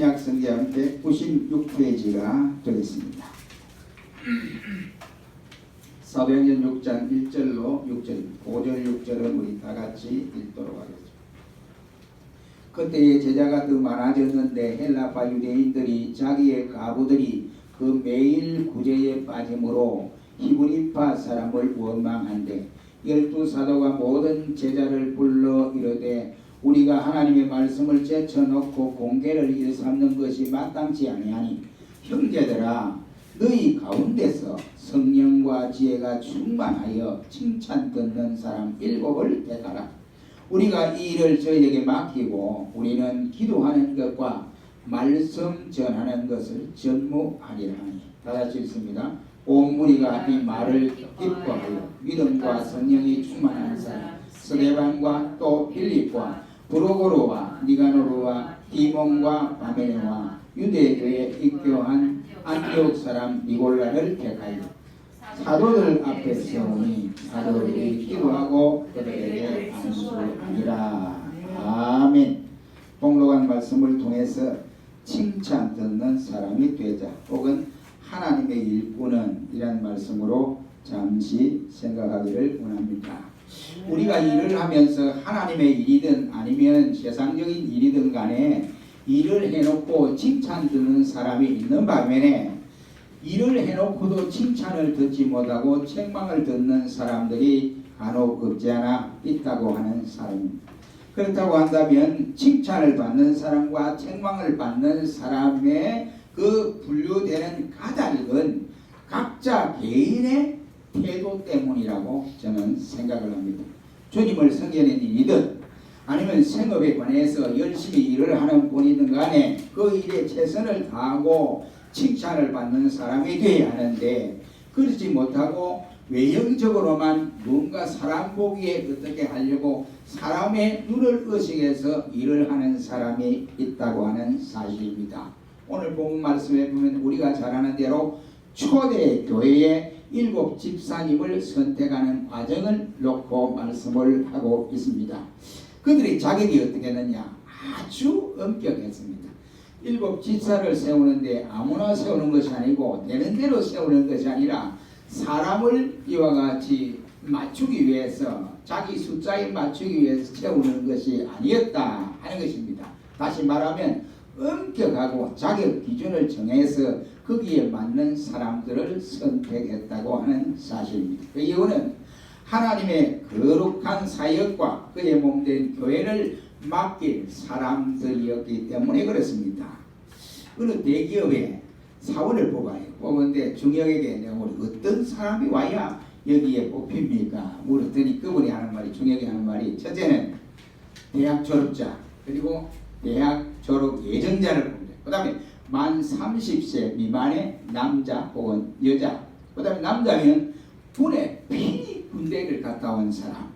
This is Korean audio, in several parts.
신약 성경 196페이지가 되겠습니다. 사도행전 6장 1절로 6절, 5절 6절은 우리 다 같이 읽도록 하겠습니다. 그때의 제자가 더 많아졌는데 헬라파 유대인들이 자기의 가부들이 그 매일 구제에 빠짐으로 히브리파 사람을 원망한데 12사도가 모든 제자를 불러 이르되 우리가 하나님의 말씀을 제쳐놓고 공개를 일삼는 것이 마땅치 아니하니 형제들아 너희 가운데서 성령과 지혜가 충만하여 칭찬 듣는 사람 7을 택하라. 우리가 이 일을 저희에게 맡기고 우리는 기도하는 것과 말씀 전하는 것을 전무하리라 하니. 다같이 읽습니다. 온 무리가 이 말을 기뻐하여 믿음과 성령이 충만한 사람 스데반과 또 빌립과 브로고로와 니가노르와 디몬과 바메네와 유대교에 입교한 안디옥 사람 니골라를 택하여 사도들 앞에 세우니 사도들이 기도하고 그들에게 안수하니라. 아멘. 복록한 말씀을 통해서 칭찬 듣는 사람이 되자, 혹은 하나님의 일꾼은 이란 말씀으로 잠시 생각하기를 원합니다. 우리가 일을 하면서 하나님의 일이든 아니면 세상적인 일이든 간에 일을 해놓고 칭찬 듣는 사람이 있는 반면에 일을 해놓고도 칭찬을 듣지 못하고 책망을 듣는 사람들이 간혹 없지 않아 있다고 하는 사람입니다. 그렇다고 한다면 칭찬을 받는 사람과 책망을 받는 사람의 그 분류되는 까닭은 각자 개인의 태도 때문이라고 저는 생각을 합니다. 주님을 섬기는 일이든 아니면 생업에 관해서 열심히 일을 하는 분이든 간에 그 일에 최선을 다하고 칭찬을 받는 사람이 되어야 하는데, 그렇지 못하고 외형적으로만 뭔가 사람 보기에 어떻게 하려고 사람의 눈을 의식해서 일을 하는 사람이 있다고 하는 사실입니다. 오늘 본 말씀에 보면 우리가 잘 아는 대로 초대 교회의 7 집사님을 선택하는 과정을 놓고 말씀을 하고 있습니다. 그들이 자격이 어떻게 했느냐? 아주 엄격했습니다. 7 집사를 세우는데 아무나 세우는 것이 아니고 되는 대로 세우는 것이 아니라 사람을 이와 같이 맞추기 위해서, 자기 숫자에 맞추기 위해서 세우는 것이 아니었다 하는 것입니다. 다시 말하면 엄격하고 자격 기준을 정해서 거기에 맞는 사람들을 선택했다고 하는 사실입니다. 그 이유는 하나님의 거룩한 사역과 그의 몸된 교회를 맡길 사람들이었기 때문에 그렇습니다. 어느 대기업에 사원을 뽑은데 중역에게 내가 어떤 사람이 와야 여기에 뽑힙니까? 물었더니 그분이 하는 말이, 중역이 하는 말이, 첫째는 대학 졸업자, 그리고 대학 졸업 예정자를 봅니다. 그 다음에 만 30세 미만의 남자 혹은 여자, 그 다음에 남자면 군대를 갔다 온 사람,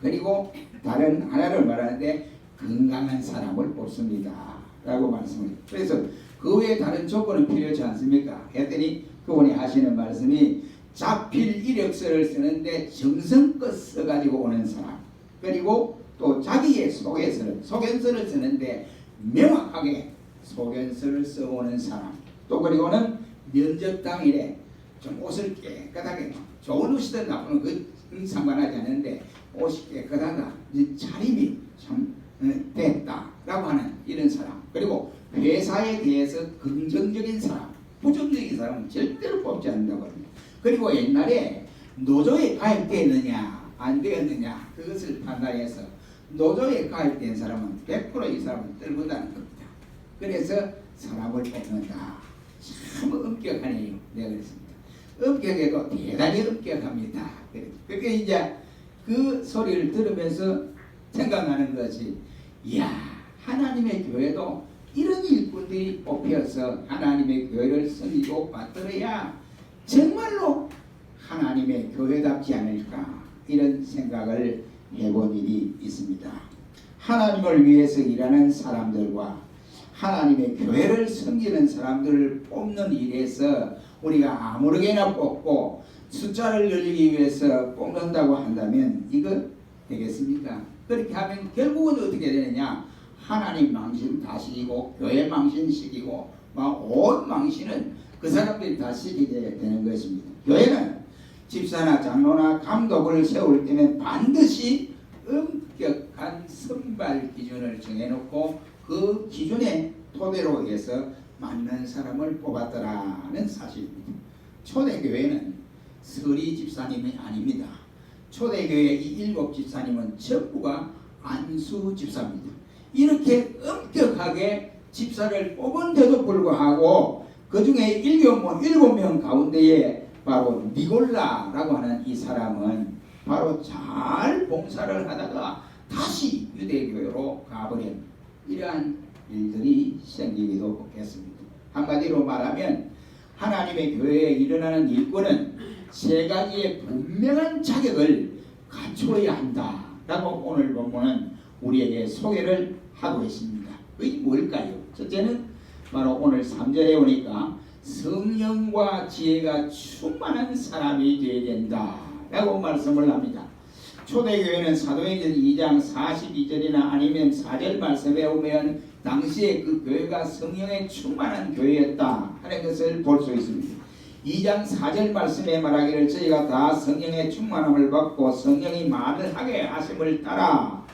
그리고 다른 하나를 말하는데 건강한 사람을 뽑습니다 라고 말씀을 해요. 그래서 그 외에 다른 조건은 필요하지 않습니까? 했더니 그분이 하시는 말씀이 자필 이력서를 쓰는데 정성껏 써가지고 오는 사람, 그리고 또 자기의 소견서를 쓰는데 명확하게 소견서를 써오는 사람, 또 그리고는 면접 당일에 좀 옷을 깨끗하게, 좋은 옷이든 나쁜 옷 상관하지 않는데 옷이 깨끗하다, 차림이 참 됐다라고 하는 이런 사람, 그리고 회사에 대해서 긍정적인 사람, 부정적인 사람은 절대로 뽑지 않는다고 합니다. 그리고 옛날에 노조에 가입되었느냐 안 되었느냐 그것을 판단해서 노조에 가입된 사람은 100% 이 사람을 떨군다는 겁니다. 그래서 사람을 뽑는다. 참 엄격하네요. 내가 그랬습니다. 엄격해도 대단히 엄격합니다. 그게 이제 그 소리를 들으면서 생각나는 것이, 이야, 하나님의 교회도 이런 일꾼들이 뽑혀서 하나님의 교회를 섬기고 받들어야 정말로 하나님의 교회답지 않을까, 이런 생각을 해본 일이 있습니다. 하나님을 위해서 일하는 사람들과 하나님의 교회를 섬기는 사람들을 뽑는 일에서 우리가 아무렇게나 뽑고 숫자를 늘리기 위해서 뽑는다고 한다면 이거 되겠습니까? 그렇게 하면 결국은 어떻게 되느냐? 하나님 망신 다 시키고 교회 망신 시키고 온 망신은 그 사람들이 다 시키게 되는 것입니다. 교회는 집사나 장로나 감독을 세울 때는 반드시 엄격한 선발 기준을 정해놓고 그 기준에 토대로 해서 맞는 사람을 뽑았더라는 사실입니다. 초대교회는 서리 집사님이 아닙니다. 초대교회 이 7 집사님은 전부가 안수 집사입니다. 이렇게 엄격하게 집사를 뽑은데도 불구하고 그 중에 7명 가운데에 바로 니골라라고 하는 이 사람은 바로 잘 봉사를 하다가 다시 유대교회로 가버린 이러한 일들이 생기기도 했습니다. 한마디로 말하면 하나님의 교회에 일어나는 일꾼은 세 가지의 분명한 자격을 갖추어야 한다라고 오늘 본문은 우리에게 소개를 하고 있습니다. 그게 뭘까요? 첫째는 바로 오늘 3절에 오니까 성령과 지혜가 충만한 사람이 되어야 된다라고 말씀을 합니다. 초대교회는 사도행전 2장 42절이나 아니면 4절 말씀에 오면 당시에 그 교회가 성령에 충만한 교회였다 하는 것을 볼 수 있습니다. 2장 4절 말씀에 말하기를 저희가 다 성령의 충만함을 받고 성령이 말을 하게 하심을 따라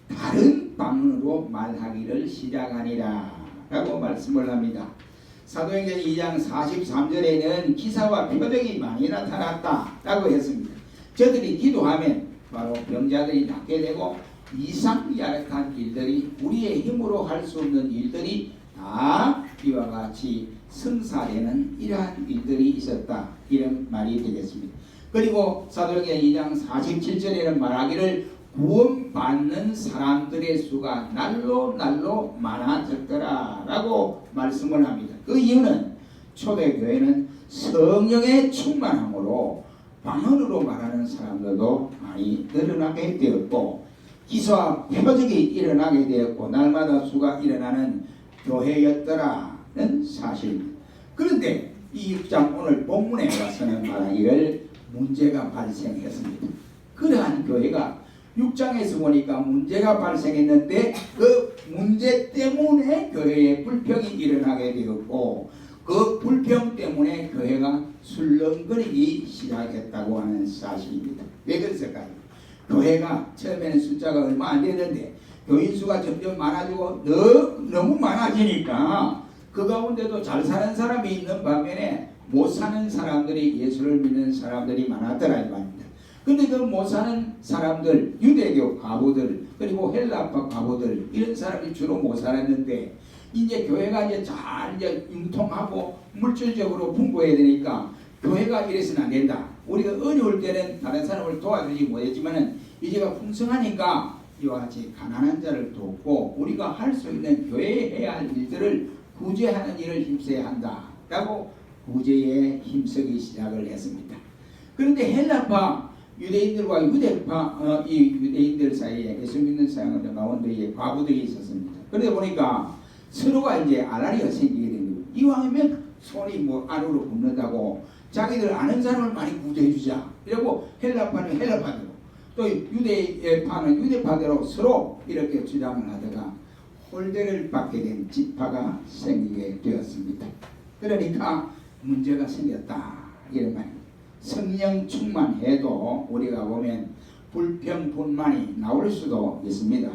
다른 방언으로 말하기를 시작하니라 라고 말씀을 합니다. 사도행전 2장 43절에는 기사와 표적이 많이 나타났다 라고 했습니다. 저들이 기도하면 바로 병자들이 낫게 되고 이상야릇한 일들이 우리의 힘으로 할 수 없는 일들이 다 이와 같이 성사되는 이러한 일들이 있었다 이런 말이 되겠습니다. 그리고 사도행전 2장 47절에는 말하기를 구원받는 사람들의 수가 날로 많아졌더라 라고 말씀을 합니다. 그 이유는 초대교회는 성령의 충만함으로 방언으로 말하는 사람들도 많이 늘어나게 되었고 기사와 표적이 일어나게 되었고 날마다 수가 일어나는 교회였더라는 사실입니다. 그런데 이 6장 오늘 본문에 와서는 말하기를 문제가 발생했습니다. 그러한 교회가 6장에서 보니까 문제가 발생했는데 그 문제 때문에 교회에 불평이 일어나게 되었고 그 불평 때문에 교회가 술렁거리기 시작했다고 하는 사실입니다. 왜 그랬을까요? 교회가 처음에는 숫자가 얼마 안 되는데 교인 수가 점점 많아지고 너무 많아지니까 그 가운데도 잘 사는 사람이 있는 반면에 못 사는 사람들이 예수를 믿는 사람들이 많았더라 이 말입니다. 근데 그 못 사는 사람들, 유대교 과부들, 그리고 헬라파 과부들 이런 사람이 주로 못 살았는데 이제 교회가 이제 잘 이제 융통하고 물질적으로 풍부해야 되니까 교회가 이래서는 안 된다. 우리가 어려울 때는 다른 사람을 도와주지 못했지만은 이제가 풍성하니까 이와 같이 가난한 자를 돕고 우리가 할 수 있는 교회에 해야 할 일들을 구제하는 일을 힘써야 한다라고 구제에 힘쓰기 시작을 했습니다. 그런데 헬라파 유대인들과 유대파 이 유대인들 사이에 예수 믿는 사람들 가운데에 과부들이 있었습니다. 그러다 보니까 서로가 이제 알알이가 생기게 된 거예요. 이왕이면 손이 뭐 안으로 붙는다고 자기들 아는 사람을 많이 구제해 주자. 이러고 헬라파는 헬라파대로 또 유대파는 유대파대로 서로 이렇게 주장을 하다가 홀대를 받게 된 지파가 생기게 되었습니다. 그러니까 문제가 생겼다 이런 말입니다. 성령 충만해도 우리가 보면 불평 분만이 나올 수도 있습니다.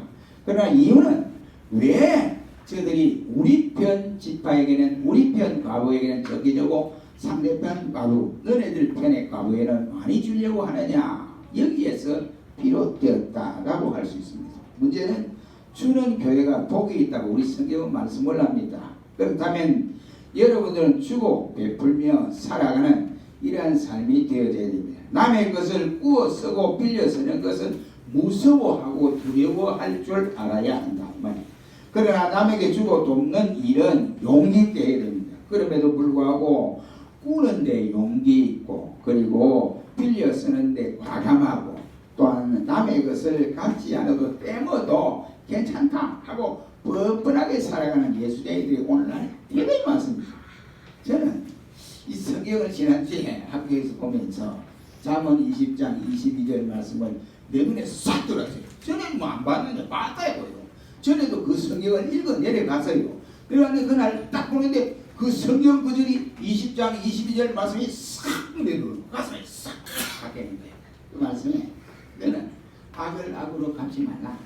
그러나 이유는 왜 저들이 우리 편 지파에게는 우리 편 과부에게는 적게 주고 상대편 과부 너네들 편의 과부에는 많이 주려고 하느냐 여기에서 비롯되었다라고 할 수 있습니다. 문제는 주는 교회가 복이 있다고 우리 성경은 말씀을 합니다. 그렇다면 여러분들은 주고 베풀며 살아가는 이러한 삶이 되어져야 됩니다. 남의 것을 꾸어 쓰고 빌려 쓰는 것은 무서워하고 두려워할 줄 알아야 한다. 그러나 남에게 주고 돕는 일은 용기 있게 해야 됩니다. 그럼에도 불구하고 꾸는데 용기 있고 그리고 빌려 쓰는데 과감하고 또한 남의 것을 갚지 않아도 떼어도 괜찮다 하고 뻔뻔하게 살아가는 예수쟁이들이 오늘날 대단히 많습니다. 저는 이 성경을 지난주에 학교에서 보면서 잠언 20장 22절 말씀을 내 눈에 싹 들었어요. 저는 뭐 안 봤는데 봤다고요. 전에도 그 성경을 읽어 내려갔어요. 그래가지고 그날 딱 보는데 그 성경 구절이 20장 22절 말씀이 싹 내려 가슴에 싹 되는 거예요. 그 말씀에 너는 악을 악으로 갚지 말라.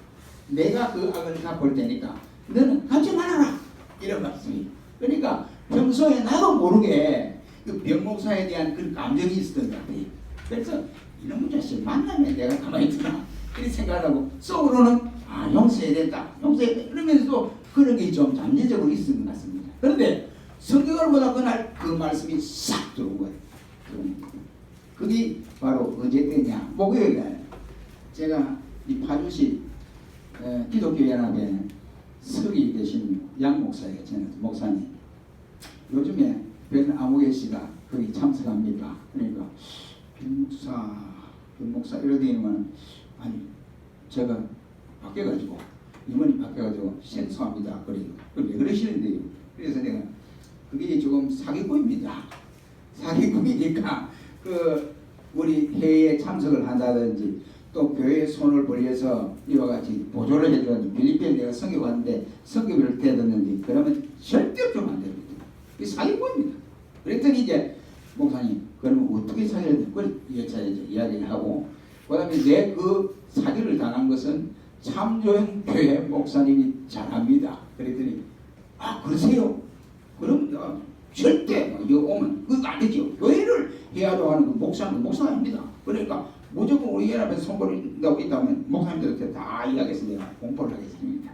내가 그 악을 갚을 테니까 너는 갚지 말아라. 이런 말씀이. 그러니까 평소에 나도 모르게 그 병목사에 대한 그런 감정이 있었던 것 같아요. 그래서 이놈의 자식 만나면 내가 가만히 있구나 이렇게 생각하고 속으로는 용서해야 된다 용서해야 된다 이러면서 그런 게 좀 잠재적으로 있었던 것 같습니다. 그런데 성경을 보다 그날 그 말씀이 싹 들어온 거예요. 그게 바로 어제 때냐 목요일날 제가 이 파주시 기독교연합에 서기 되신 양 목사예요. 저는 목사님. 요즘에 변아무개 씨가 거기 참석합니다. 그러니까 변목사 이러더니만 아니 제가 바뀌어가지고 이번이 바뀌어가지고 생소합니다. 그래요. 왜 그러시는데요? 그래서 내가 그게 조금 사기꾼입니다. 사기꾼이니까 그 우리 회의에 참석을 한다든지 또 교회에 손을 벌려서 이와 같이 보조를 해주는 필리핀에 내가 성교 갔는데 성교를 대뒀는데 그러면 절대 좀 안 됩니다. 이게 사기꾼입니다. 그랬더니 이제 목사님 그러면 어떻게 사기를 그걸 이야기를 하고 그 다음에 내 그 사기를 당한 것은 참조형 교회 목사님이 잘합니다. 그랬더니 그러세요? 그럼 절대 여기 오면 그거 안 되죠. 교회를 해야로 하는 그 목사는 목사입니다. 그러니까 무조건 우리 연합에 손버린다고 있다면 목사님들한테 다 이야기해서 내가 공포를 하겠습니다.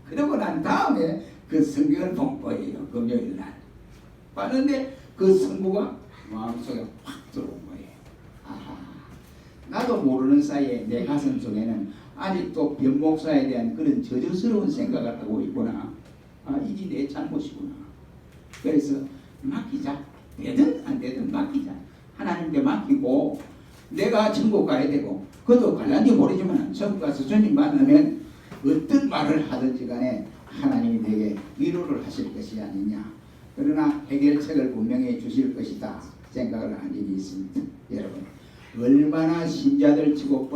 그러고 난 다음에 그 성경을 본 거예요. 금요일 날. 봤는데 그 성부가 마음속에 확 들어온 거예요. 나도 모르는 사이에 내 가슴 속에는 아직도 변목사에 대한 그런 저주스러운 생각을 하고 있구나. 이게 내 잘못이구나. 그래서 맡기자. 되든 안 되든 맡기자. 하나님께 맡기고 내가 천국 가야 되고 그것도 갈란지 모르지만 천국 가서 주님 만나면 어떤 말을 하든지 간에 하나님이 내게 위로를 하실 것이 아니냐. 그러나 해결책을 분명히 주실 것이다 생각을 한 일이 있습니다. 여러분 얼마나 신자들 치고